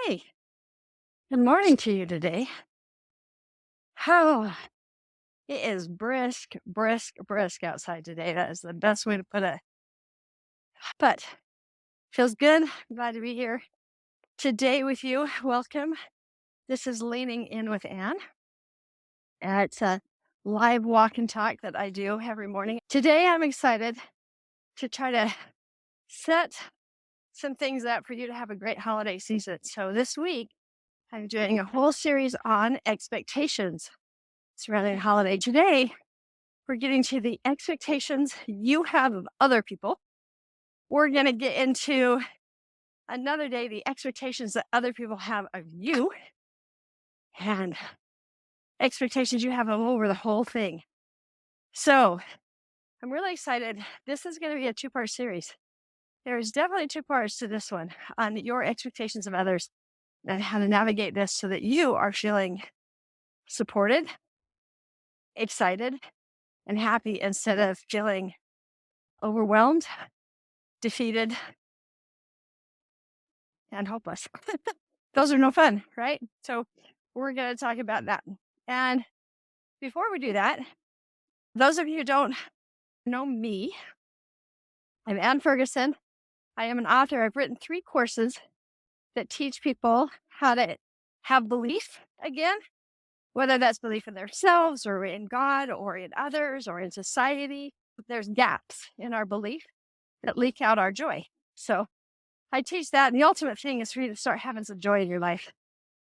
Hey, good morning to you today. Oh, it is brisk, brisk, brisk outside today. That is the best way to put it. But feels good. Glad to be here today with you. Welcome. This is Leaning In with Ann. And it's a live walk and talk that I do every morning. Today, I'm excited to try to set some things up for you to have a great holiday season. So this week, I'm doing a whole series on expectations surrounding holiday. Today, we're getting to the expectations you have of other people. We're going to get into another day, the expectations that other people have of you and expectations you have of over the whole thing. So I'm really excited. This is going to be a two-part series. There's definitely two parts to this one on your expectations of others and how to navigate this so that you are feeling supported, excited, and happy instead of feeling overwhelmed, defeated, and hopeless. Those are no fun, right? So we're going to talk about that. And before we do that, those of you who don't know me, I'm Ann Ferguson. I am an author. I've written 3 courses that teach people how to have belief again, whether that's belief in themselves or in God or in others or in society. There's gaps in our belief that leak out our joy. So I teach that. And the ultimate thing is for you to start having some joy in your life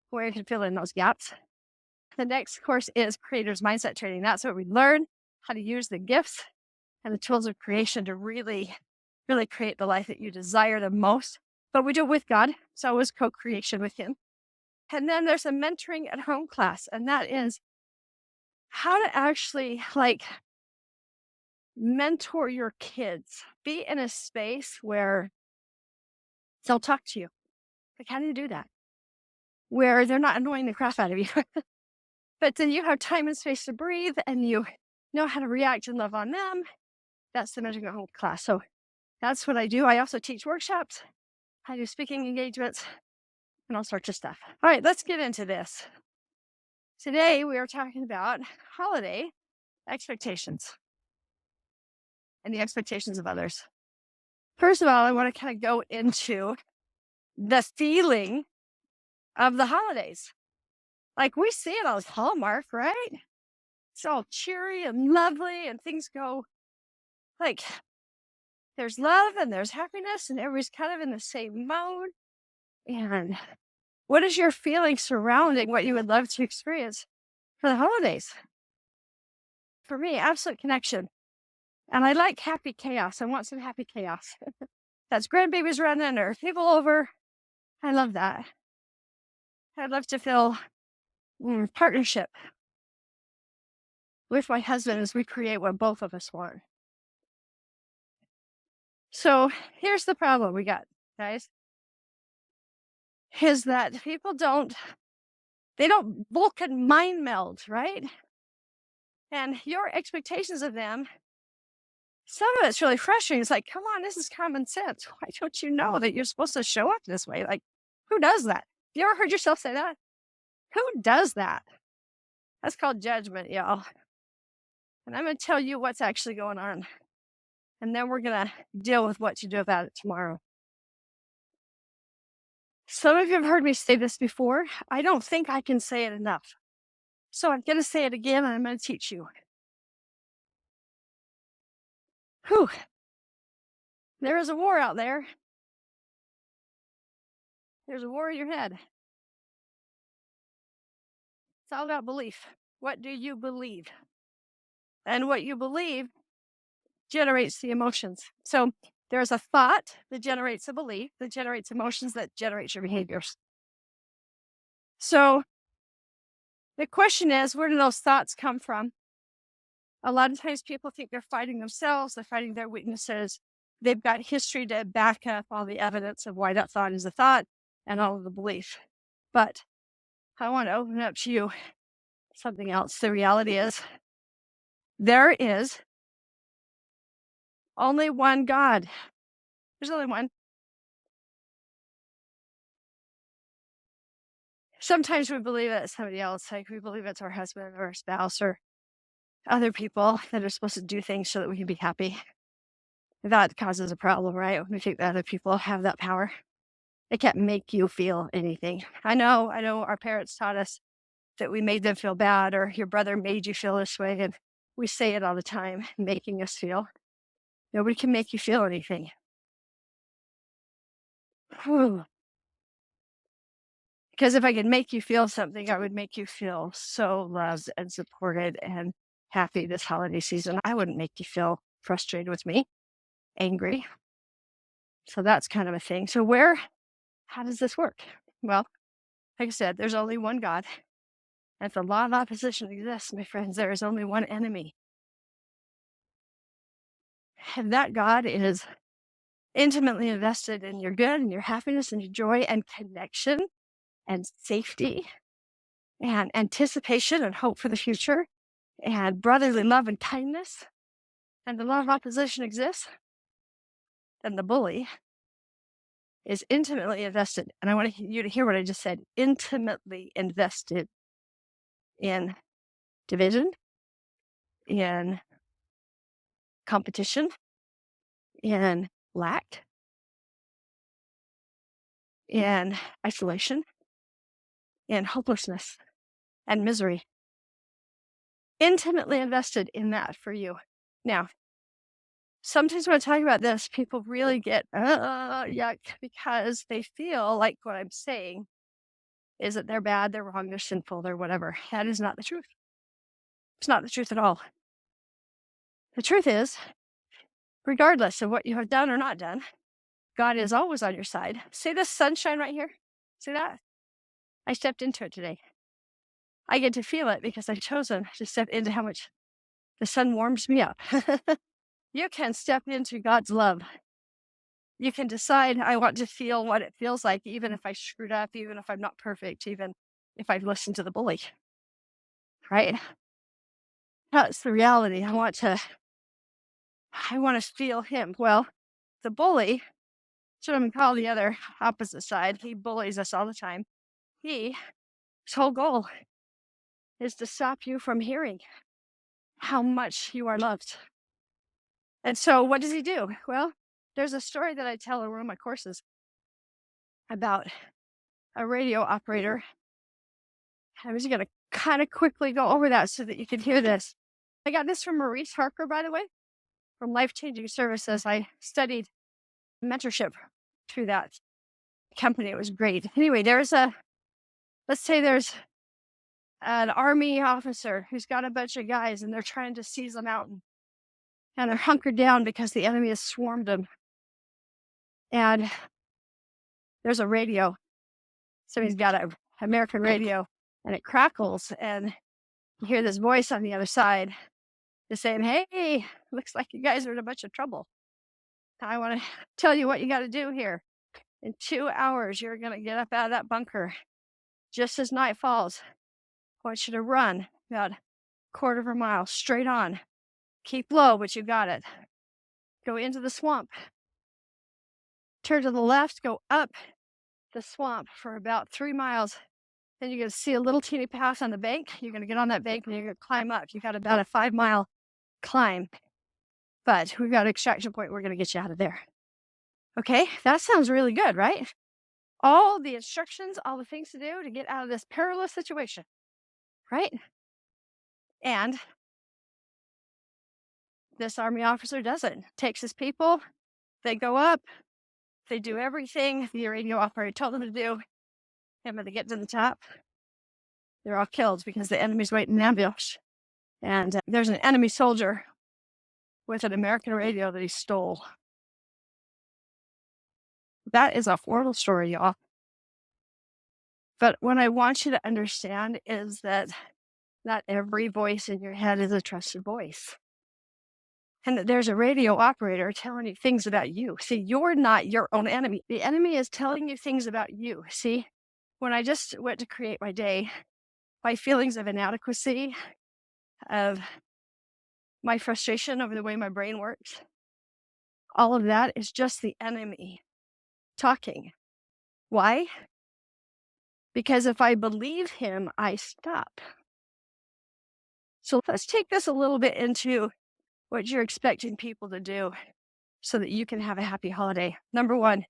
where you can fill in those gaps. The next course is Creator's Mindset Training. That's where we learn how to use the gifts and the tools of creation to really, really create the life that you desire the most. But we do it with God. So it was co-creation with Him. And then there's a mentoring at home class, and that is how to actually mentor your kids. Be in a space where they'll talk to you. Like, how do you do that? Where they're not annoying the crap out of you. But then you have time and space to breathe and you know how to react and love on them. That's the mentoring at home class. So that's what I do. I also teach workshops. I do speaking engagements and all sorts of stuff. All right, let's get into this. Today we are talking about holiday expectations and the expectations of others. First of all, I want to kind of go into the feeling of the holidays. Like we see it on Hallmark, right? It's all cheery and lovely and things go like there's love and there's happiness and everybody's kind of in the same mode. And what is your feeling surrounding what you would love to experience for the holidays? For me, absolute connection. And I like happy chaos. I want some happy chaos. That's grandbabies running or people over. I love that. I'd love to feel partnership with my husband as we create what both of us want. So here's the problem we got, guys, is that people don't Vulcan mind meld, right? And your expectations of them, some of it's really frustrating. It's like, come on, this is common sense. Why don't you know that you're supposed to show up this way? Like, who does that? You ever heard yourself say that? Who does that? That's called judgment, y'all. And I'm going to tell you what's actually going on. And then we're going to deal with what to do about it tomorrow. Some of you have heard me say this before. I don't think I can say it enough. So I'm going to say it again and I'm going to teach you. Whew. There is a war out there. There's a war in your head. It's all about belief. What do you believe? And what you believe generates the emotions. So there's a thought that generates a belief, that generates emotions, that generates your behaviors. So the question is, where do those thoughts come from? A lot of times people think they're fighting themselves, they're fighting their weaknesses. They've got history to back up all the evidence of why that thought is a thought and all of the belief. But I want to open up to you something else. The reality is there is only one God. There's only one. Sometimes we believe it's somebody else, like we believe it's our husband or our spouse or other people that are supposed to do things so that we can be happy. That causes a problem, right? When we think that other people have that power. They can't make you feel anything. I know our parents taught us that we made them feel bad or your brother made you feel this way. And we say it all the time, making us feel. Nobody can make you feel anything. Whew. Because if I could make you feel something, I would make you feel so loved and supported and happy this holiday season. I wouldn't make you feel frustrated with me, angry. So that's kind of a thing. So how does this work? Well, like I said, there's only one God. And if the law of opposition exists, my friends, there is only one enemy. And that God is intimately invested in your good and your happiness and your joy and connection and safety and anticipation and hope for the future and brotherly love and kindness. And the law of opposition exists, then the bully is intimately invested. And I want you to hear what I just said, intimately invested in division, in competition, in lack, in isolation, in hopelessness and misery. Intimately invested in that for you. Now, sometimes when I talk about this, people really get yuck because they feel like what I'm saying is that they're bad, they're wrong, they're sinful, they're whatever. That is not the truth. It's not the truth at all. The truth is, regardless of what you have done or not done, God is always on your side. See this sunshine right here? See that? I stepped into it today. I get to feel it because I've chosen to step into how much the sun warms me up. You can step into God's love. You can decide, I want to feel what it feels like, even if I screwed up, even if I'm not perfect, even if I've listened to the bully, right? That's the reality. I want to feel him. Well, the bully, should I call the other opposite side, he bullies us all the time. His whole goal is to stop you from hearing how much you are loved. And so what does he do? Well, there's a story that I tell in one of my courses about a radio operator. I was going to kind of quickly go over that so that you can hear this. I got this from Maurice Harker, by the way, from Life Changing Services. I studied mentorship through that company. It was great. Anyway, let's say there's an army officer who's got a bunch of guys and they're trying to seize a mountain and they're hunkered down because the enemy has swarmed them. And there's a radio. So he's got an American radio and it crackles and you hear this voice on the other side just saying, hey, looks like you guys are in a bunch of trouble. I want to tell you what you got to do here. In 2 hours, you're going to get up out of that bunker just as night falls. I want you to run about 1/4 mile straight on. Keep low, but you got it. Go into the swamp. Turn to the left, go up the swamp for about 3 miles. Then you're going to see a little teeny path on the bank. You're going to get on that bank and you're going to climb up. You got about a 5-mile climb. But we've got an extraction point. We're going to get you out of there. Okay, that sounds really good, right? All the instructions, all the things to do to get out of this perilous situation, right? And this army officer does it. Takes his people, they go up, they do everything the radio operator told them to do. And when they get to the top, they're all killed because the enemy's waiting in ambush. And there's an enemy soldier with an American radio that he stole. That is a horrible story, y'all. But what I want you to understand is that not every voice in your head is a trusted voice. And that there's a radio operator telling you things about you. See, you're not your own enemy. The enemy is telling you things about you. See, when I just went to create my day, my feelings of inadequacy, of my frustration over the way my brain works, all of that is just the enemy talking. Why? Because if I believe him, I stop. So let's take this a little bit into what you're expecting people to do so that you can have a happy holiday. Number one,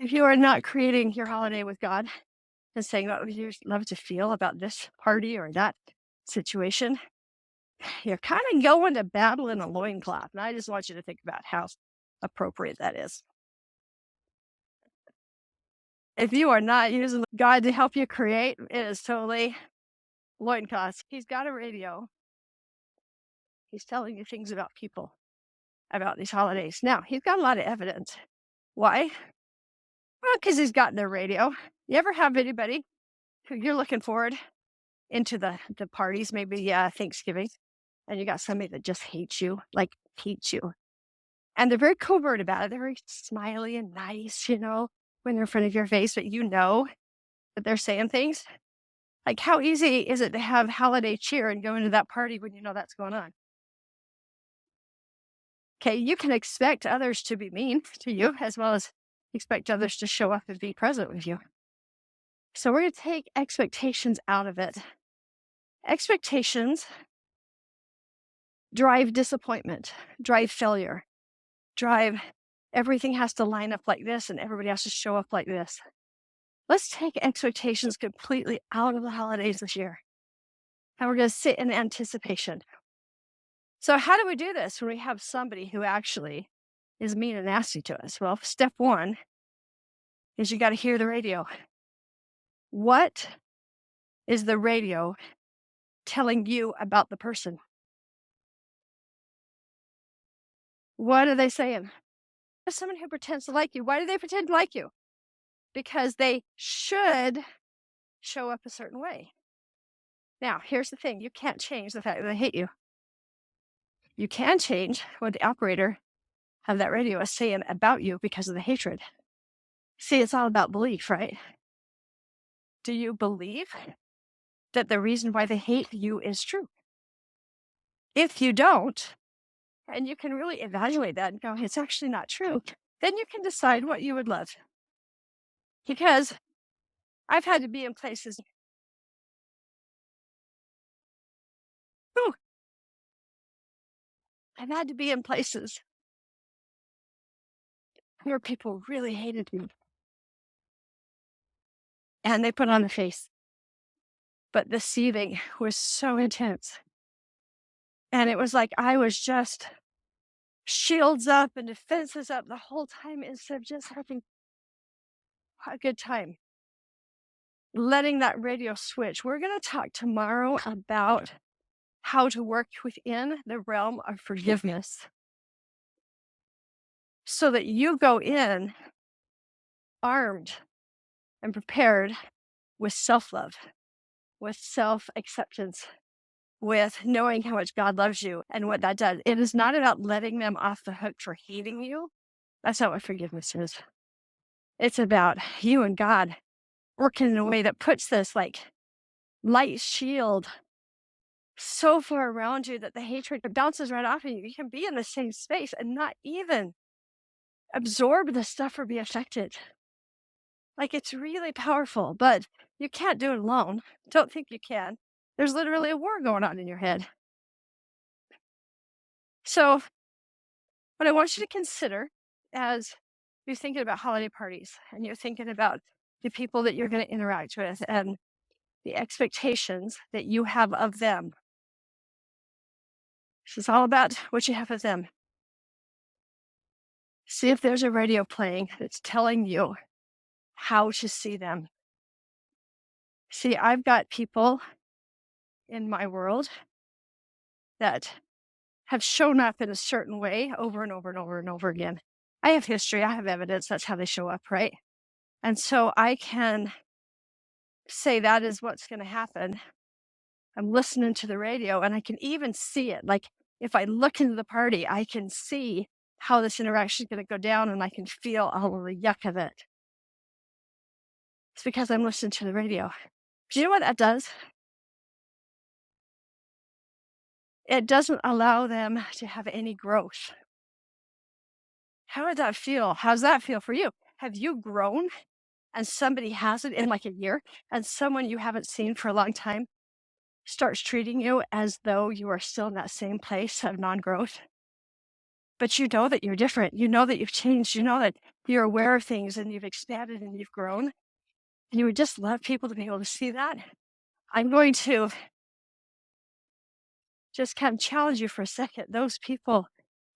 if you are not creating your holiday with God and saying what would you love to feel about this party or that situation, you're kind of going to battle in a loincloth. And I just want you to think about how appropriate that is. If you are not using God to help you create, it is totally loincloths. He's got a radio. He's telling you things about people, about these holidays. Now, he's got a lot of evidence. Why? Well, because he's got their radio. You ever have anybody who you're looking forward into the parties, maybe Thanksgiving, and you got somebody that just hates you, like hates you. And they're very covert about it. They're very smiley and nice, when they're in front of your face, but you know that they're saying things. Like, how easy is it to have holiday cheer and go into that party when you know that's going on? Okay, you can expect others to be mean to you as well as expect others to show up and be present with you. So we're going to take expectations out of it. Expectations drive disappointment, drive failure, drive everything has to line up like this and everybody has to show up like this. Let's take expectations completely out of the holidays this year. And we're going to sit in anticipation. So how do we do this when we have somebody who actually is mean and nasty to us? Well, step one is you got to hear the radio. What is the radio telling you about the person? What are they saying? There's someone who pretends to like you. Why do they pretend to like you? Because they should show up a certain way. Now, here's the thing. You can't change the fact that they hate you. You can change what the operator of that radio is saying about you because of the hatred. See, it's all about belief, right? Do you believe that the reason why they hate you is true? If you don't, and you can really evaluate that and go, it's actually not true, then you can decide what you would love. Because I've had to be in places. Whew, I've had to be in places where people really hated me. And they put on a face. But the seething was so intense. And it was like I was just shields up and defenses up the whole time instead of just having a good time. Letting that radio switch. We're going to talk tomorrow about how to work within the realm of forgiveness so that you go in armed and prepared with self-love, with self-acceptance, with knowing how much God loves you and what that does. It is not about letting them off the hook for hating you. That's not what forgiveness is. It's about you and God working in a way that puts this like light shield so far around you that the hatred bounces right off of you. You can be in the same space and not even absorb the stuff or be affected. Like, it's really powerful, but you can't do it alone. Don't think you can. There's literally a war going on in your head. So what I want you to consider as you're thinking about holiday parties and you're thinking about the people that you're going to interact with and the expectations that you have of them. This is all about what you have of them. See if there's a radio playing that's telling you how to see them. See, I've got people in my world that have shown up in a certain way over and over and over and over again. I have history, I have evidence, that's how they show up, right? And so I can say that is what's going to happen. I'm listening to the radio and I can even see it. Like, if I look into the party, I can see how this interaction is going to go down and I can feel all of the yuck of it. It's because I'm listening to the radio. Do you know what that does? It doesn't allow them to have any growth. How would that feel? How's that feel for you? Have you grown and somebody has it in like a year, and someone you haven't seen for a long time starts treating you as though you are still in that same place of non-growth. But you know that you're different. You know that you've changed. You know that you're aware of things and you've expanded and you've grown. You would just love people to be able to see that. I'm going to just kind of challenge you for a second. Those people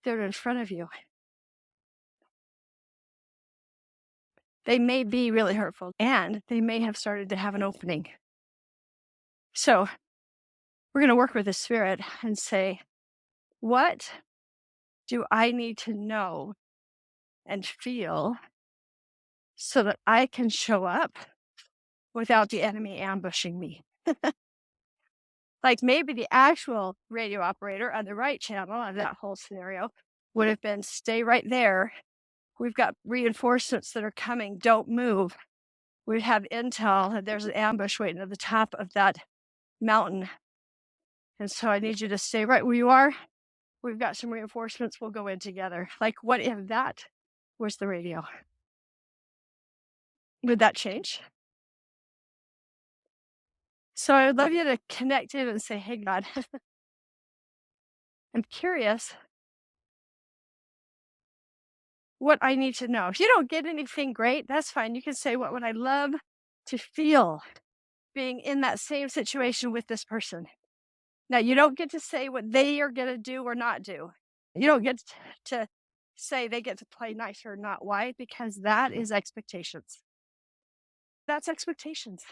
that are in front of you, they may be really hurtful and they may have started to have an opening. So we're going to work with the spirit and say, what do I need to know and feel so that I can show up without the enemy ambushing me? Like maybe the actual radio operator on the right channel of that whole scenario would have been, stay right there. We've got reinforcements that are coming. Don't move. We have intel that there's an ambush waiting at the top of that mountain. And so I need you to stay right where you are. We've got some reinforcements. We'll go in together. Like, what if that was the radio? Would that change? So I would love you to connect in and say, hey, God, I'm curious what I need to know. If you don't get anything great, that's fine. You can say, what would I love to feel being in that same situation with this person? Now, you don't get to say what they are going to do or not do. You don't get to say they get to play nice or not. Why? Because that is expectations. That's expectations.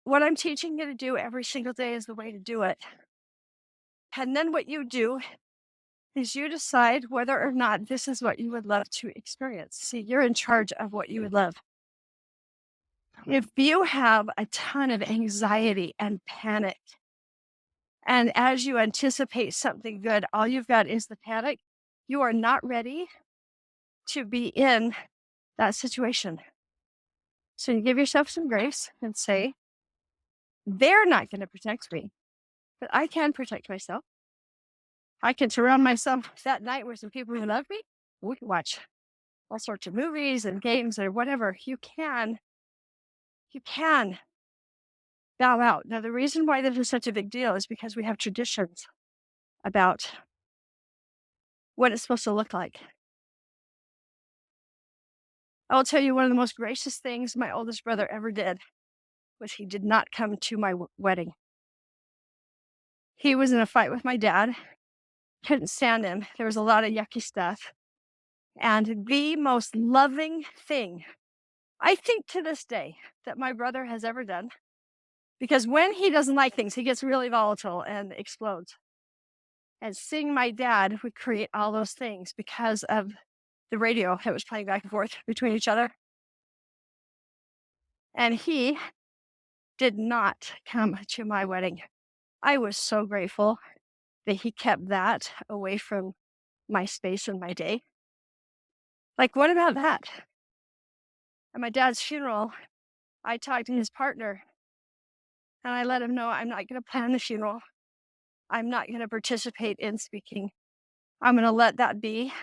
What I'm teaching you to do every single day is the way to do it. And then what you do is you decide whether or not this is what you would love to experience. See, you're in charge of what you would love. If you have a ton of anxiety and panic, and as you anticipate something good, all you've got is the panic, you are not ready to be in that situation. So you give yourself some grace and say, they're not going to protect me, but I can protect myself. I can surround myself that night with some people who love me. We can watch all sorts of movies and games or whatever. You can bow out. Now, the reason why this is such a big deal is because we have traditions about what it's supposed to look like. I'll tell you, one of the most gracious things my oldest brother ever did was he did not come to my wedding. He was in a fight with my dad, couldn't stand him. There was a lot of yucky stuff. And the most loving thing, I think to this day, that my brother has ever done, because when he doesn't like things, he gets really volatile and explodes. And seeing my dad would create all those things because of the radio that was playing back and forth between each other. And he did not come to my wedding. I was so grateful that he kept that away from my space and my day. Like, what about that? At my dad's funeral, I talked to his partner and I let him know I'm not going to plan the funeral. I'm not going to participate in speaking. I'm going to let that be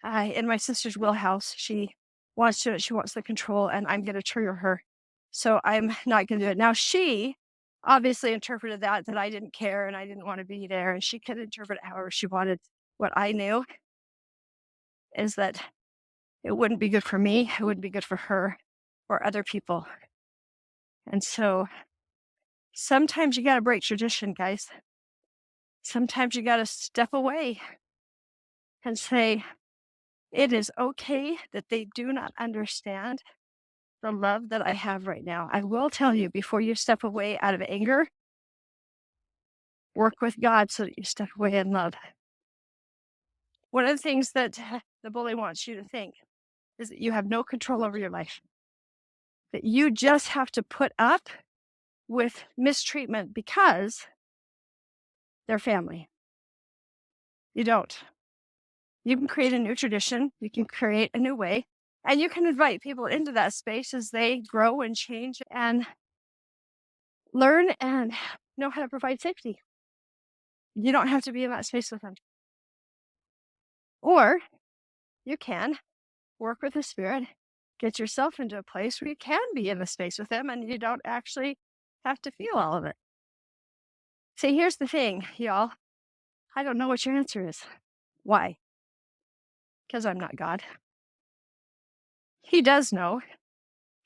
in my sister's wheelhouse. She wants the control, and I'm going to trigger her. So I'm not going to do it. Now, she obviously interpreted that I didn't care and I didn't want to be there, and she could interpret it however she wanted. What I knew is that it wouldn't be good for me. It wouldn't be good for her or other people. And so sometimes you got to break tradition, guys. Sometimes you got to step away and say, it is okay that they do not understand the love that I have right now. I will tell you, before you step away out of anger, work with God so that you step away in love. One of the things that the bully wants you to think is that you have no control over your life, that you just have to put up with mistreatment because they're family. You don't. You can create a new tradition. You can create a new way. And you can invite people into that space as they grow and change and learn and know how to provide safety. You don't have to be in that space with them. Or you can work with the spirit get yourself into a place where you can be in the space with them and you don't actually have to feel all of it. See, here's the thing, y'all. I don't know what your answer is. Why? Because I'm not God. He does know.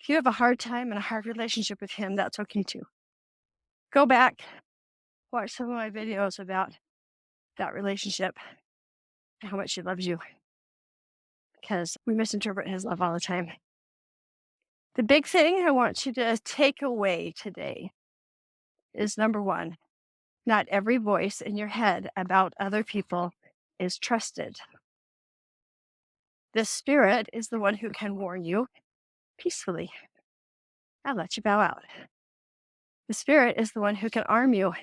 If you have a hard time and a hard relationship with him, that's okay too. Go back, watch some of my videos about that relationship and how much he loves you, because we misinterpret his love all the time. The big thing I want you to take away today is number one, not every voice in your head about other people is trusted. The Spirit is the one who can warn you peacefully and let you bow out. The Spirit is the one who can arm you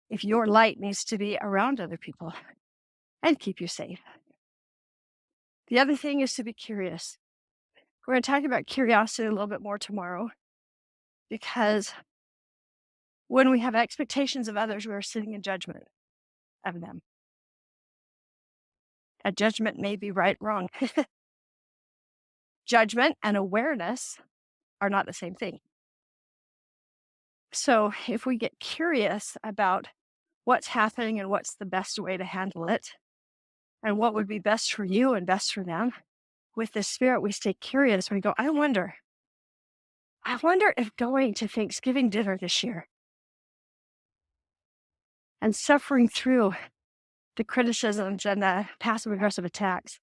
if your light needs to be around other people and keep you safe. The other thing is to be curious. We're going to talk about curiosity a little bit more tomorrow, because when we have expectations of others, we are sitting in judgment of them. A judgment may be right, wrong. Judgment and awareness are not the same thing. So if we get curious about what's happening and what's the best way to handle it, and what would be best for you and best for them, with the Spirit, we stay curious. We go, I wonder if going to Thanksgiving dinner this year and suffering through the criticisms and the passive aggressive attacks,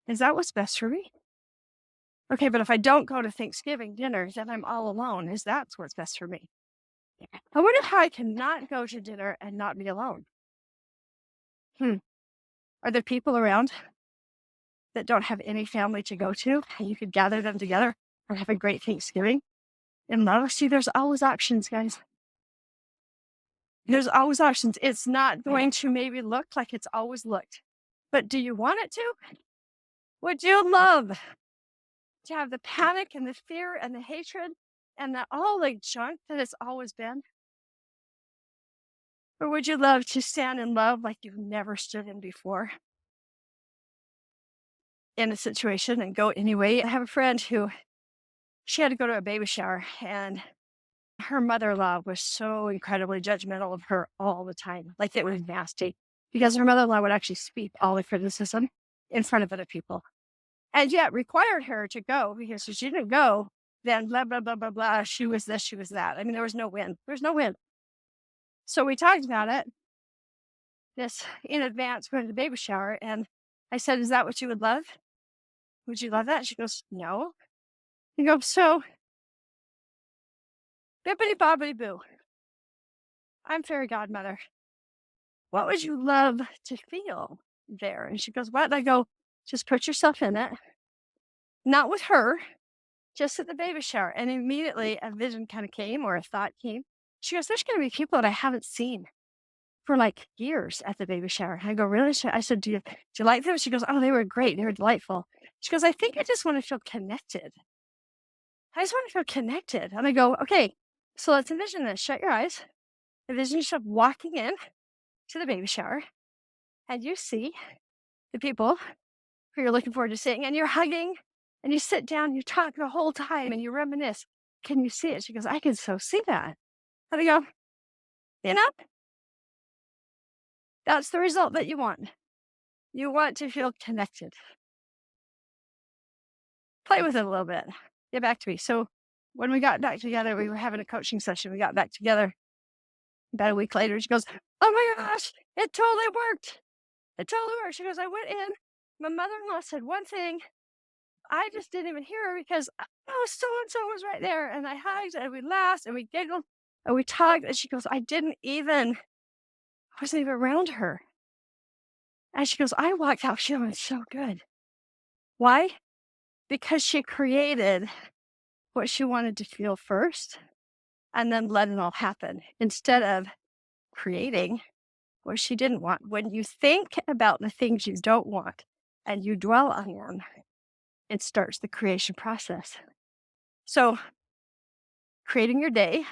is that what's best for me? Okay, but if I don't go to Thanksgiving dinner, then I'm all alone. Is that what's best for me? I wonder how I can not go to dinner and not be alone. Are there people around that don't have any family to go to and you could gather them together and have a great Thanksgiving in love? See, there's always options, guys. There's always options. It's not going to maybe look like it's always looked, but do you want it to? Would you love to have the panic and the fear and the hatred and all the junk that it's always been? Or would you love to stand in love like you've never stood in before in a situation and go anyway? I have a friend who, she had to go to a baby shower, and her mother-in-law was so incredibly judgmental of her all the time. Like, it was nasty, because her mother-in-law would actually speak all the criticism in front of other people, and yet required her to go, because if she didn't go, then blah, blah, blah, blah, blah. She was this, she was that. I mean, there was no win. There's no win. So we talked about it this in advance going to the baby shower. And I said, is that what you would love? Would you love that? She goes, no. You go, so bippity bobbity boo. I'm fairy godmother. What would you love to feel there? And she goes, what? And I go, just put yourself in it. Not with her, just at the baby shower. And immediately a vision kind of came, or a thought came. She goes, there's going to be people that I haven't seen for like years at the baby shower. I go, really? I said, do you like them? She goes, oh, they were great. They were delightful. She goes, I think I just want to feel connected. I just want to feel connected. And I go, okay, so let's envision this. Shut your eyes. Envision yourself walking in to the baby shower, and you see the people who you're looking forward to seeing, and you're hugging, and you sit down, you talk the whole time, and you reminisce. Can you see it? She goes, I can so see that. And I go, you know, that's the result that you want. You want to feel connected. Play with it a little bit. Get back to me. So when we got back together, we were having a coaching session. We got back together about a week later. She goes, oh my gosh, it totally worked. It totally worked. She goes, I went in. My mother-in-law said one thing. I just didn't even hear her, because oh, so-and-so was right there. And I hugged, and we laughed, and we giggled, and we talked. And she goes, I wasn't even around her. And she goes, I walked out feeling so good. Why? Because she created what she wanted to feel first, and then let it all happen, instead of creating what she didn't want. When you think about the things you don't want and you dwell on them, it starts the creation process. So creating your day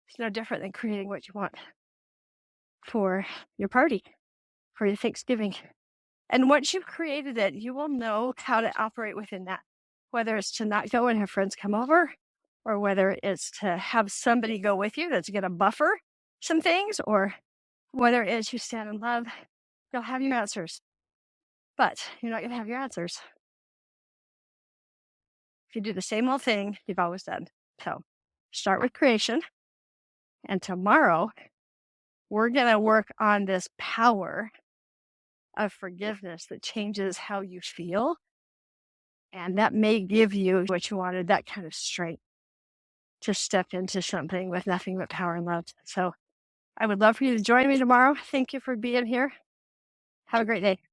is no different than creating what you want for your party, for your Thanksgiving. And once you've created it, you will know how to operate within that, whether it's to not go and have friends come over, or whether it's to have somebody go with you that's going to buffer some things, or whether it's you stand in love. You'll have your answers, but you're not going to have your answers if you do the same old thing you've always done. So start with creation. And tomorrow, we're going to work on this power of forgiveness that changes how you feel. And that may give you what you wanted, that kind of strength to step into something with nothing but power and love. So I would love for you to join me tomorrow. Thank you for being here. Have a great day.